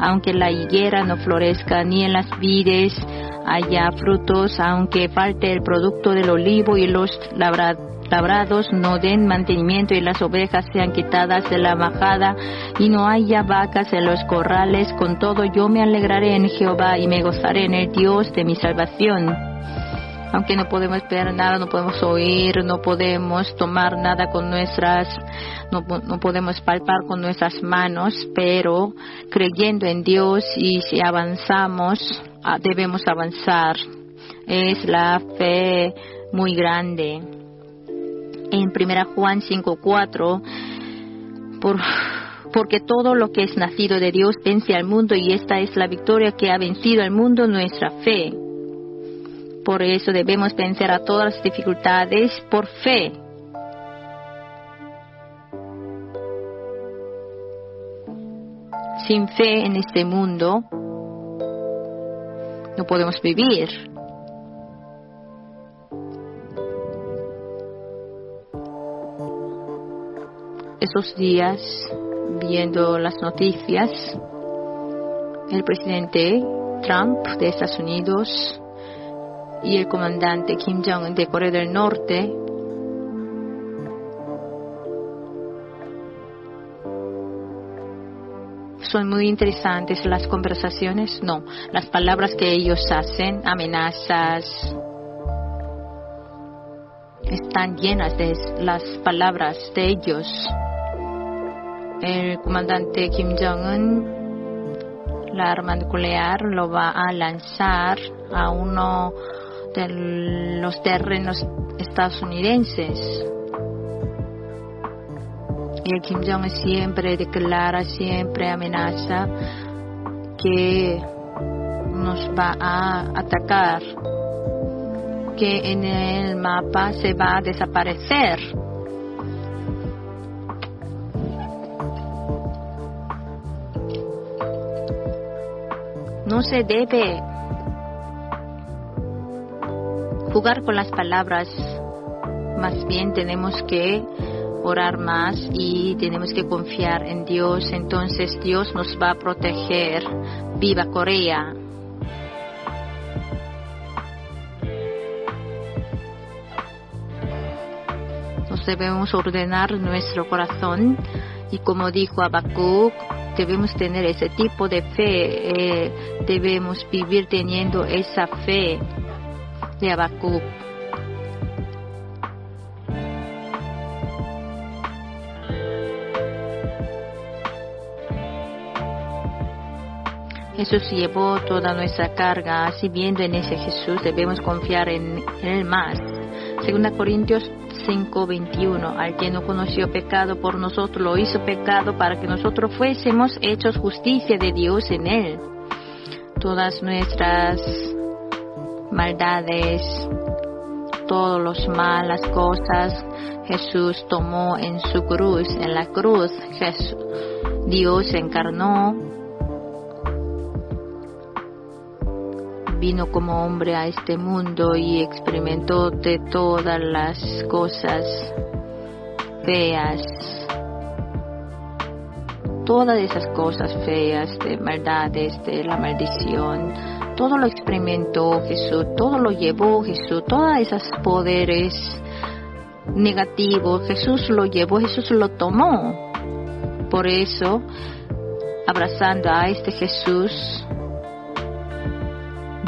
aunque la higuera no florezca, ni en las vides haya frutos, aunque falte el producto del olivo y los labrados no den mantenimiento y las ovejas sean quitadas de la majada y no haya vacas en los corrales, con todo yo me alegraré en Jehová y me gozaré en el Dios de mi salvación. Aunque no podemos ver nada, no podemos oír, no podemos tomar nada con no podemos palpar con nuestras manos, pero creyendo en Dios y si avanzamos, debemos avanzar. Es la fe muy grande. En 1 Juan 5:4, porque todo lo que es nacido de Dios vence al mundo y esta es la victoria que ha vencido al mundo, nuestra fe. Por eso debemos vencer a todas las dificultades por fe. Sin fe en este mundo no podemos vivir. Esos días, viendo las noticias, el presidente Trump de Estados Unidos y el comandante Kim Jong-un de Corea del Norte son muy interesantes las conversaciones, las palabras que ellos hacen, amenazas, están llenas de las palabras de ellos. El comandante Kim Jong-un, la arma nuclear lo va a lanzar a uno de los terrenos estadounidenses. Y el Kim Jong-un siempre declara, siempre amenaza que nos va a atacar, que en el mapa se va a desaparecer. No se debe jugar con las palabras, más bien tenemos que orar más y tenemos que confiar en Dios, entonces Dios nos va a proteger. ¡Viva Corea! Nos debemos ordenar nuestro corazón y como dijo Habacuc, debemos tener ese tipo de fe, debemos vivir teniendo esa fe de Habacuc. Jesús llevó toda nuestra carga, así viendo en ese Jesús debemos confiar en Él más. 2 Corintios 5:21, al que no conoció pecado por nosotros, lo hizo pecado para que nosotros fuésemos hechos justicia de Dios en Él. Todas nuestras maldades, todas las malas cosas, Jesús tomó en su cruz, en la cruz. Dios se encarnó, vino como hombre a este mundo y experimentó de todas las cosas feas, todas esas cosas feas, de maldades, de la maldición, todo lo experimentó Jesús, todo lo llevó Jesús, todos esos poderes negativos, Jesús lo llevó, Jesús lo tomó. Por eso, abrazando a este Jesús,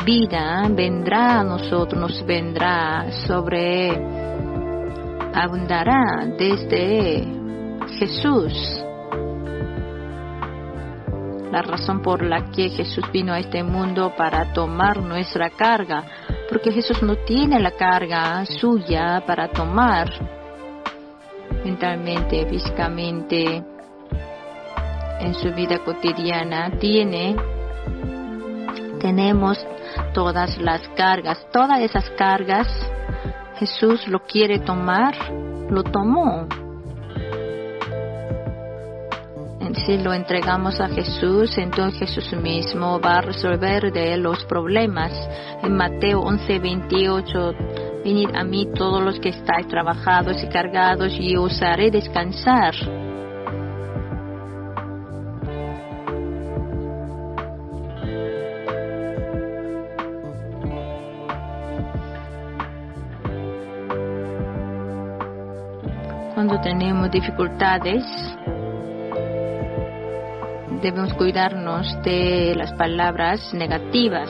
vida vendrá a nosotros, nos vendrá abundará desde Jesús. La razón por la que Jesús vino a este mundo para tomar nuestra carga, porque Jesús no tiene la carga suya para tomar mentalmente, físicamente, en su vida cotidiana. Tenemos todas las cargas, todas esas cargas, Jesús lo quiere tomar, lo tomó. Si lo entregamos a Jesús, entonces Jesús mismo va a resolver de los problemas. En Mateo 11:28, venid a mí todos los que estáis trabajados y cargados, y os haré descansar. Cuando tenemos dificultades, debemos cuidarnos de las palabras negativas.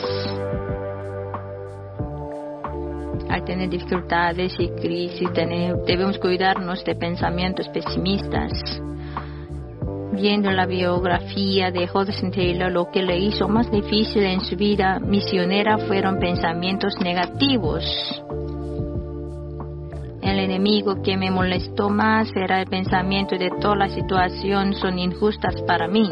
Al tener dificultades y crisis, debemos cuidarnos de pensamientos pesimistas. Viendo la biografía de Hudson Taylor, lo que le hizo más difícil en su vida misionera fueron pensamientos negativos. El enemigo que me molestó más era el pensamiento de toda la situación son injustas para mí.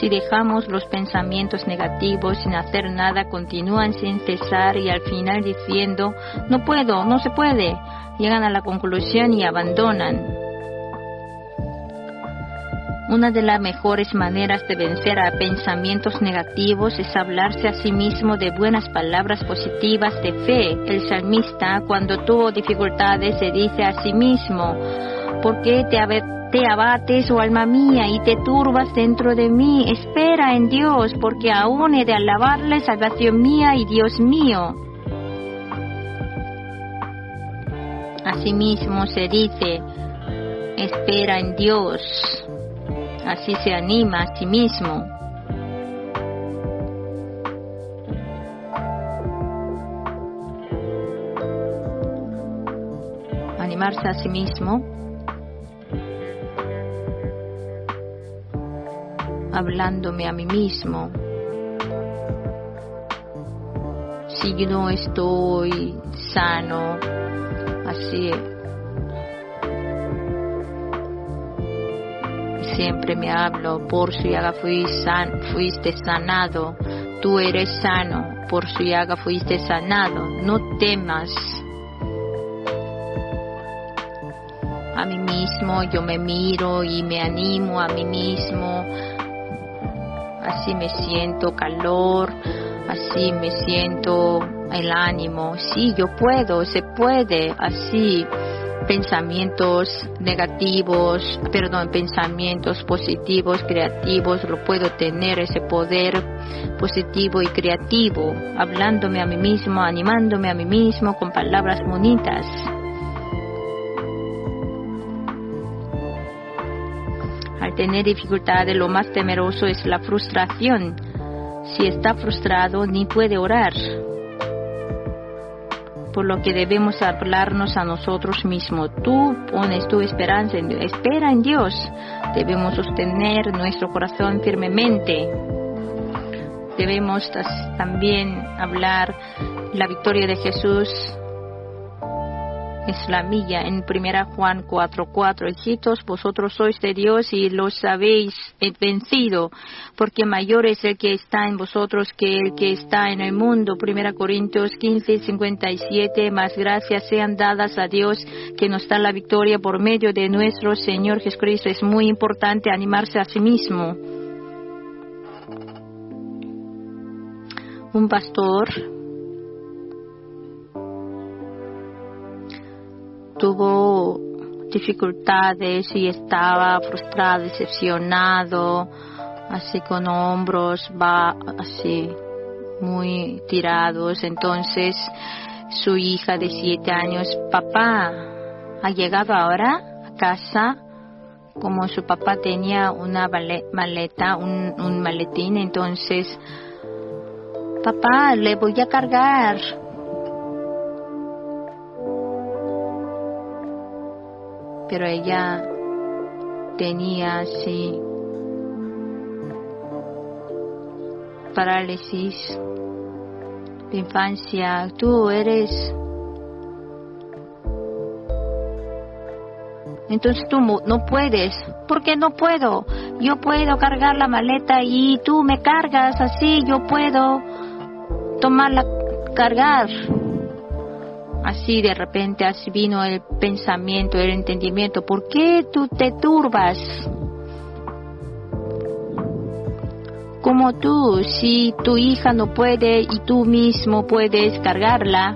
Si dejamos los pensamientos negativos sin hacer nada, continúan sin cesar y al final diciendo, no puedo, no se puede, llegan a la conclusión y abandonan. Una de las mejores maneras de vencer a pensamientos negativos es hablarse a sí mismo de buenas palabras positivas de fe. El salmista, cuando tuvo dificultades, se dice a sí mismo, ¿por qué te abates, oh alma mía, y te turbas dentro de mí? Espera en Dios, porque aún he de alabarle, salvación mía y Dios mío. Asimismo se dice, espera en Dios. Así se anima a sí mismo. Animarse a sí mismo, hablándome a mí mismo. Si yo no estoy sano, así siempre me hablo, por su llaga fuiste sanado, tú eres sano, por su llaga fuiste sanado, no temas. A mí mismo yo me miro y me animo a mí mismo, así me siento calor, así me siento el ánimo, sí, yo puedo, se puede, así. Pensamientos positivos, creativos, lo puedo tener, ese poder positivo y creativo, hablándome a mí mismo, animándome a mí mismo con palabras bonitas. Al tener dificultades, lo más temeroso es la frustración. Si está frustrado, ni puede orar. Por lo que debemos hablarnos a nosotros mismos. Tú pones tu esperanza en Dios. Espera en Dios. Debemos sostener nuestro corazón firmemente. Debemos también hablar la victoria de Jesús. Es la mía. En 1 Juan 4:4, hijitos, vosotros sois de Dios y los habéis vencido, porque mayor es el que está en vosotros que el que está en el mundo. 1 Corintios 15:57, más gracias sean dadas a Dios que nos da la victoria por medio de nuestro Señor Jesucristo. Es muy importante animarse a sí mismo. Un pastor tuvo dificultades y estaba frustrado, decepcionado, así con hombros así muy tirados. Entonces su hija de 7 años, papá, ¿ha llegado ahora a casa? Como su papá tenía una maleta, un maletín, entonces, papá, le voy a cargar. Pero ella tenía así parálisis de infancia. Tú eres. Entonces tú no puedes. ¿Por qué no puedo? Yo puedo cargar la maleta y tú me cargas así. Yo puedo cargar. Así de repente así vino el pensamiento, el entendimiento. ¿Por qué tú te turbas? Como tú, si tu hija no puede y tú mismo puedes cargarla,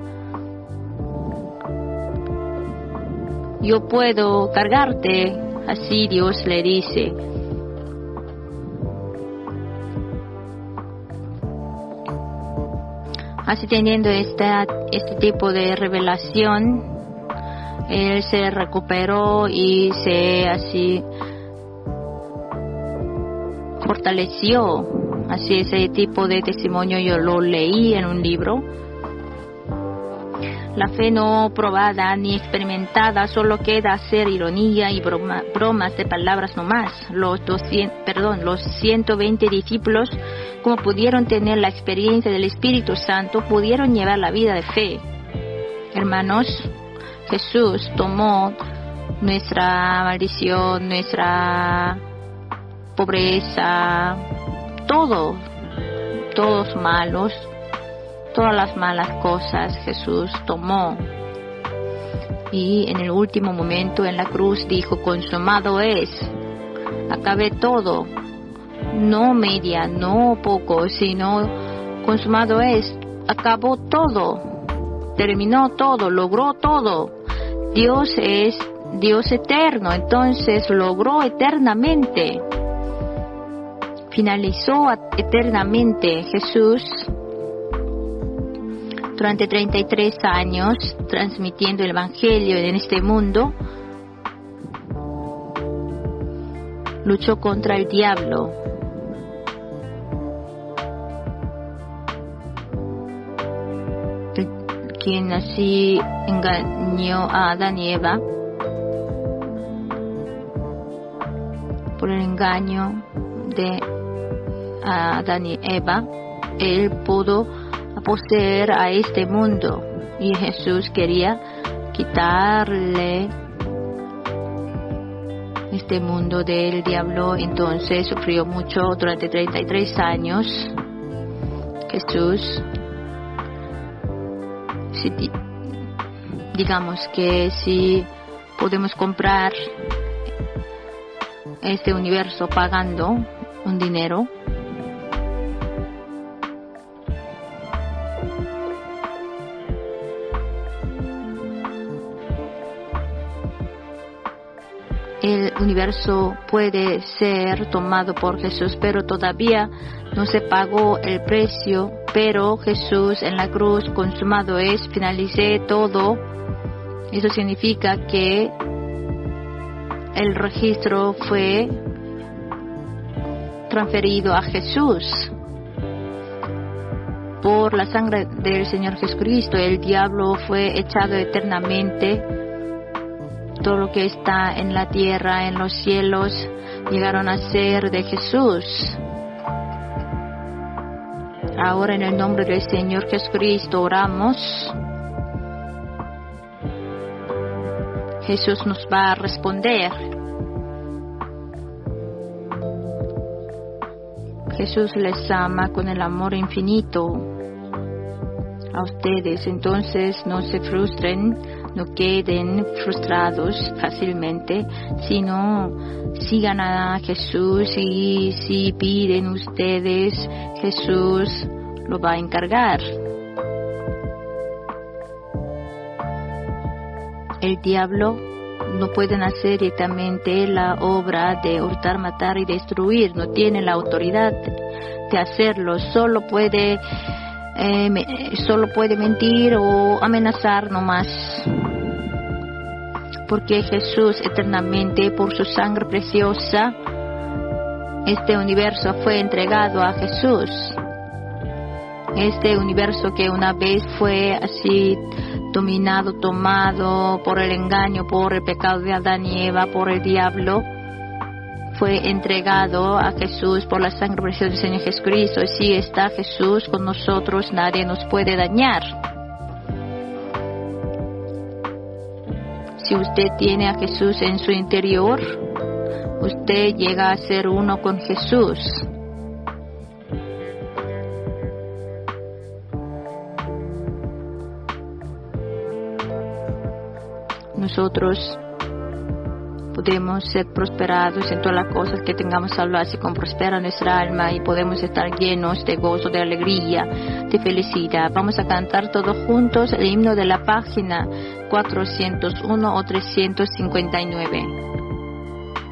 yo puedo cargarte. Así Dios le dice. Así teniendo este tipo de revelación, Él se recuperó y se así fortaleció. Así, ese tipo de testimonio yo lo leí en un libro. La fe no probada ni experimentada solo queda hacer ironía y bromas de palabras nomás. Los 120 discípulos, como pudieron tener la experiencia del Espíritu Santo, pudieron llevar la vida de fe. Hermanos, Jesús tomó nuestra maldición, nuestra pobreza, todos malos, todas las malas cosas Jesús tomó. Y en el último momento en la cruz dijo: consumado es. Acabé todo. No media, no poco, sino consumado es. Acabó todo. Terminó todo, logró todo. Dios es Dios eterno, entonces logró eternamente. Finalizó eternamente. Jesús, durante 33 años, transmitiendo el Evangelio en este mundo, luchó contra el diablo. Quien así engañó a Adán y Eva. Por el engaño de Adán y Eva, él pudo poseer a este mundo, y Jesús quería quitarle este mundo del diablo. Entonces sufrió mucho durante 33 años. Jesús, digamos que si podemos comprar este universo pagando un dinero, el universo puede ser tomado por Jesús, pero todavía no se pagó el precio. Pero Jesús en la cruz, consumado es, finalicé todo. Eso significa que el registro fue transferido a Jesús. Por la sangre del Señor Jesucristo, el diablo fue echado eternamente. Todo lo que está en la tierra, en los cielos, llegaron a ser de Jesús. Ahora, en el nombre del Señor Jesucristo, oramos. Jesús nos va a responder. Jesús les ama con el amor infinito a ustedes. Entonces, no se frustren, no queden frustrados fácilmente, sino sigan a Jesús, y si piden ustedes, Jesús lo va a encargar. El diablo no puede hacer directamente la obra de hurtar, matar y destruir. No tiene la autoridad de hacerlo. Solo puede mentir o amenazar nomás. Porque Jesús eternamente, por su sangre preciosa, este universo fue entregado a Jesús. Este universo que una vez fue así dominado, tomado por el engaño, por el pecado de Adán y Eva, por el diablo, fue entregado a Jesús por la sangre preciosa del Señor Jesucristo. Y si está Jesús con nosotros, nadie nos puede dañar. Si usted tiene a Jesús en su interior, usted llega a ser uno con Jesús. Nosotros podemos ser prosperados en todas las cosas que tengamos a hablar, así como prospera nuestra alma, y podemos estar llenos de gozo, de alegría, de felicidad. Vamos a cantar todos juntos el himno de la página 401 o 359.